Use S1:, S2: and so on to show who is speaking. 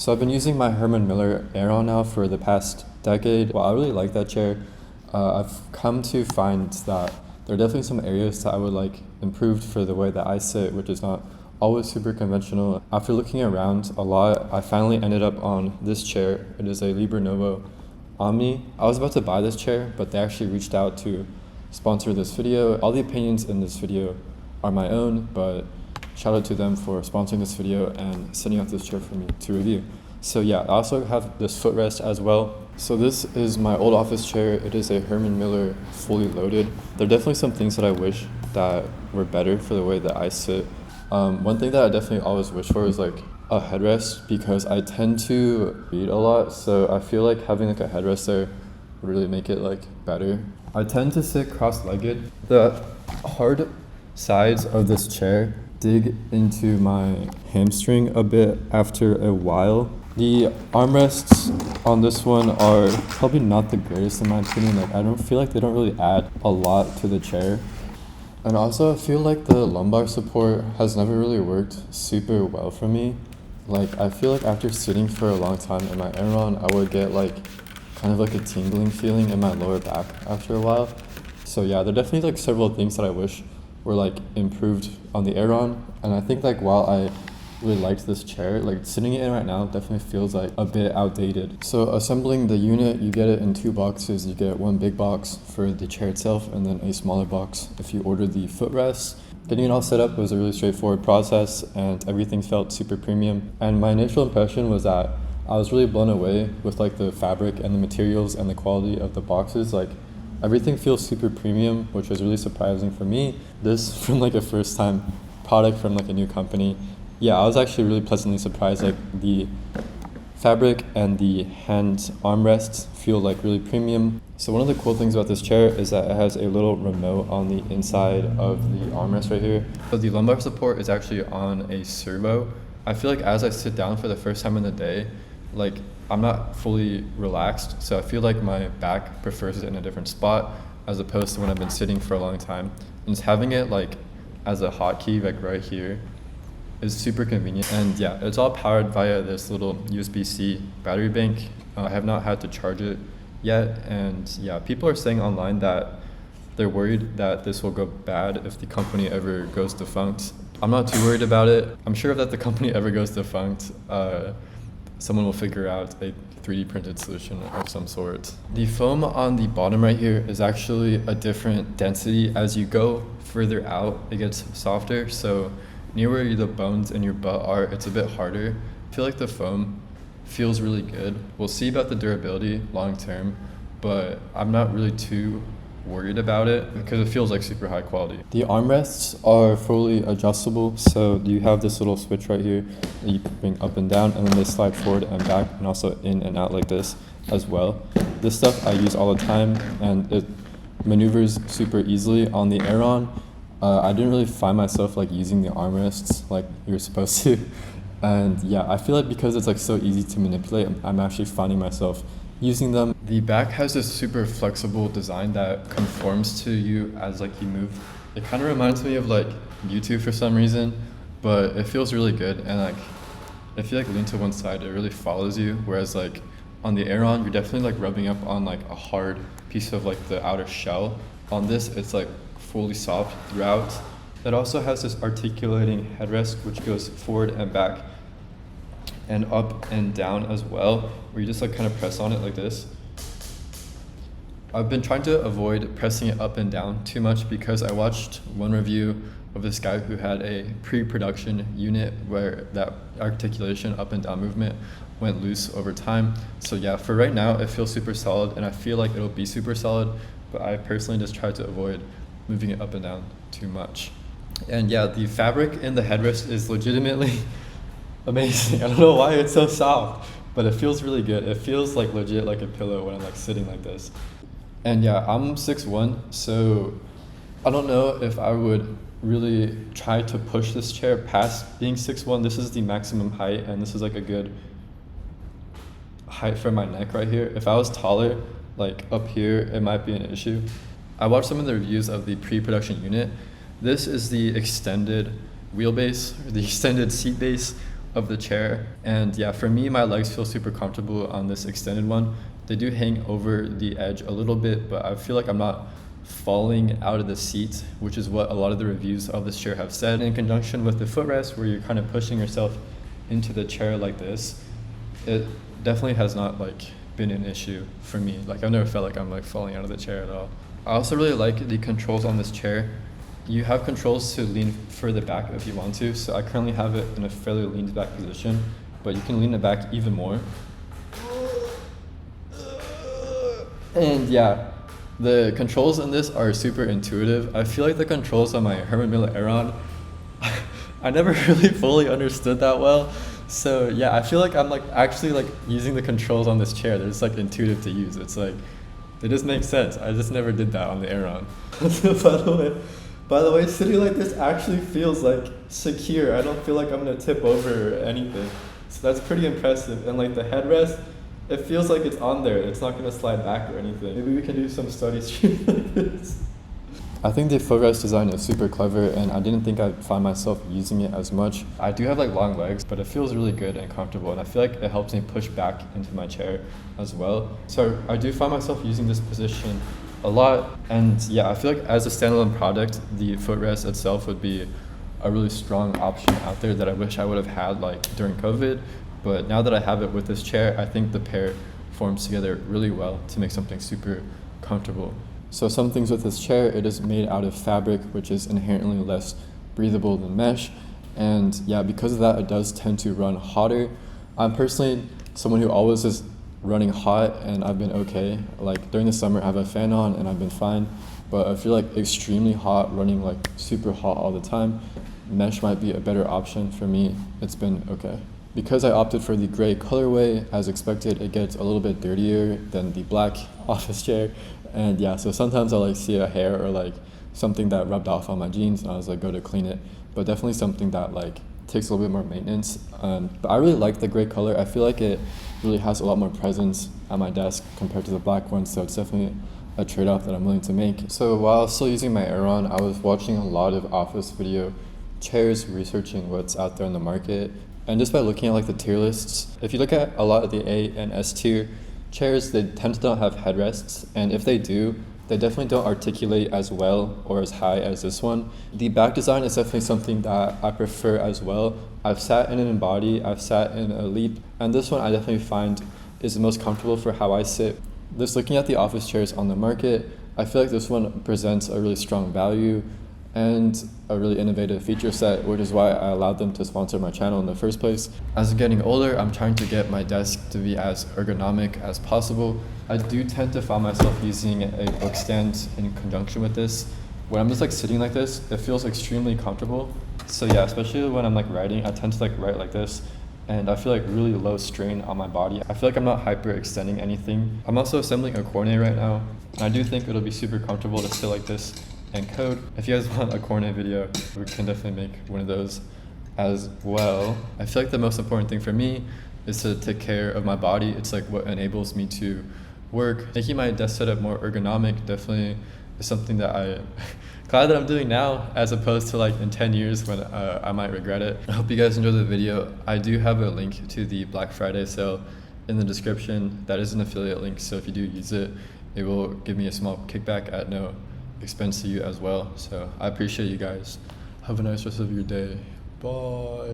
S1: So I've been using my Herman Miller Aeron now for the past decade. Well, I really like that chair. I've come to find that there are definitely some areas that I would like improved for the way that I sit, which is not always super conventional. After looking around a lot, I finally ended up on this chair. It is a Novo Omni. I was about to buy this chair, but they actually reached out to sponsor this video. All the opinions in this video are my own, but shout out to them for sponsoring this video and sending out this chair for me to review. So yeah, I also have this footrest as well. So this is my old office chair. It is a Herman Miller fully loaded. There are definitely some things that I wish that were better for the way that I sit. One thing that I definitely always wish for is like a headrest, because I tend to read a lot. So I feel like having like a headrest there would really make it like better. I tend to sit cross-legged. The hard sides of this chair dig into my hamstring a bit after a while. The armrests on this one are probably not the greatest in my opinion. Like, I don't feel like they don't really add a lot to the chair. And also I feel like the lumbar support has never really worked super well for me. Like, I feel like after sitting for a long time in my Aeron, I would get like kind of like a tingling feeling in my lower back after a while. So yeah, there are definitely like several things that I wish were like improved on the Aeron. And I think like while I really liked this chair, like sitting in it right now definitely feels like a bit outdated. So assembling the unit, you get it in two boxes. You get one big box for the chair itself and then a smaller box if you order the footrest. Getting it all set up was a really straightforward process and everything felt super premium. And my initial impression was that I was really blown away with like the fabric and the materials and the quality of the boxes. Like, everything feels super premium, which was really surprising for me. This from like a first time product from like a new company. Yeah, I was actually really pleasantly surprised. Like, the fabric and the hand armrests feel like really premium. So one of the cool things about this chair is that it has a little remote on the inside of the armrest right here. So the lumbar support is actually on a servo. I feel like as I sit down for the first time in the day, like, I'm not fully relaxed, so I feel like my back prefers it in a different spot as opposed to when I've been sitting for a long time. And just having it like as a hotkey like right here is super convenient. And yeah, it's all powered via this little USB-C battery bank. I have not had to charge it yet, and yeah, people are saying online that they're worried that this will go bad if the company ever goes defunct. I'm not too worried about it. I'm sure that the company ever goes defunct, someone will figure out a 3D printed solution of some sort. The foam on the bottom right here is actually a different density. As you go further out, it gets softer. So near where the bones in your butt are, it's a bit harder. I feel like the foam feels really good. We'll see about the durability long term, but I'm not really too worried about it because it feels like super high quality. The armrests are fully adjustable, so you have this little switch right here that you can bring up and down, and then they slide forward and back and also in and out like this as well. This stuff I use all the time and it maneuvers super easily. On the Aeron, I didn't really find myself like using the armrests like you're supposed to, and yeah, I feel like because it's like so easy to manipulate, I'm actually finding myself using them. The back has this super flexible design that conforms to you as like you move. It kind of reminds me of like YouTube for some reason, but it feels really good. And like if you like lean to one side, it really follows you. Whereas like on the Aeron, you're definitely like rubbing up on like a hard piece of like the outer shell. On this, it's like fully soft throughout. It also has this articulating headrest which goes forward and back and up and down as well, where you just like kind of press on it like this. I've been trying to avoid pressing it up and down too much because I watched one review of this guy who had a pre-production unit where that articulation up and down movement went loose over time. So yeah, for right now it feels super solid and I feel like it'll be super solid, but I personally just try to avoid moving it up and down too much. And yeah, the fabric in the headrest is legitimately amazing. I don't know why it's so soft, but it feels really good. It feels like legit like a pillow when I'm like sitting like this. And yeah, I'm 6'1", so I don't know if I would really try to push this chair past being 6'1". This is the maximum height, and this is like a good height for my neck right here. If I was taller, like up here, it might be an issue. I watched some of the reviews of the pre-production unit. This is the extended wheelbase, or the extended seat base, of the chair. And yeah, for me, my legs feel super comfortable on this extended one. They do hang over the edge a little bit, but I feel like I'm not falling out of the seat, which is what a lot of the reviews of this chair have said. In conjunction with the footrest, where you're kind of pushing yourself into the chair like this, it definitely has not like been an issue for me. Like I've never felt like I'm like falling out of the chair at all. I also really like the controls on this chair. You have controls to lean further back if you want to. So I currently have it in a fairly leaned back position, but you can lean it back even more. And yeah, the controls in this are super intuitive. I feel like the controls on my Herman Miller Aeron, I never really fully understood that well. So yeah, I feel like I'm like actually like using the controls on this chair. They're just like intuitive to use. It's like, they just make sense. I just never did that on the Aeron. By the way, sitting like this actually feels like secure. I don't feel like I'm gonna tip over or anything. So that's pretty impressive. And like the headrest, it feels like it's on there. It's not gonna slide back or anything. Maybe we can do some study stream like this. I think the footrest design is super clever, and I didn't think I'd find myself using it as much. I do have like long legs, but it feels really good and comfortable, and I feel like it helps me push back into my chair as well. So I do find myself using this position a lot, and yeah, I feel like as a standalone product, the footrest itself would be a really strong option out there that I wish I would have had like during COVID. But now that I have it with this chair, I think the pair forms together really well to make something super comfortable. So some things with this chair, it is made out of fabric, which is inherently less breathable than mesh. And yeah, because of that, it does tend to run hotter. I'm personally someone who always is running hot, and I've been okay. Like during the summer, I have a fan on and I've been fine. But I feel like extremely hot, running like super hot all the time, mesh might be a better option for me. It's been okay. Because I opted for the gray colorway, as expected, it gets a little bit dirtier than the black office chair. And yeah, so sometimes I'll like see a hair or like something that rubbed off on my jeans, and I was like go to clean it. But definitely something that like takes a little bit more maintenance. But I really like the gray color. I feel like it really has a lot more presence at my desk compared to the black one, so it's definitely a trade-off that I'm willing to make. So while I was still using my Aeron, I was watching a lot of office video chairs, researching what's out there in the market. And just by looking at like the tier lists, if you look at a lot of the A and S tier chairs, they tend to not have headrests, and if they do, they definitely don't articulate as well or as high as this one. The back design is definitely something that I prefer as well. I've sat in an Embody, I've sat in a Leap, and this one I definitely find is the most comfortable for how I sit. Just looking at the office chairs on the market, I feel like this one presents a really strong value and a really innovative feature set, which is why I allowed them to sponsor my channel in the first place. As I'm getting older, I'm trying to get my desk to be as ergonomic as possible. I do tend to find myself using a book stand in conjunction with this. When I'm just like sitting like this, it feels extremely comfortable. So yeah, especially when I'm like writing, I tend to like write like this, and I feel like really low strain on my body. I feel like I'm not hyperextending anything. I'm also assembling a cornet right now, and I do think it'll be super comfortable to sit like this and code. If you guys want a cornet video, we can definitely make one of those as well. I feel like the most important thing for me is to take care of my body. It's like what enables me to work. Making my desk setup more ergonomic definitely is something that I'm glad that I'm doing now, as opposed to like in 10 years when I might regret it. I hope you guys enjoyed the video. I do have a link to the Black Friday sale in the description. That is an affiliate link, so if you do use it, it will give me a small kickback at no expense to you as well. So I appreciate you guys. Have a nice rest of your day. Bye.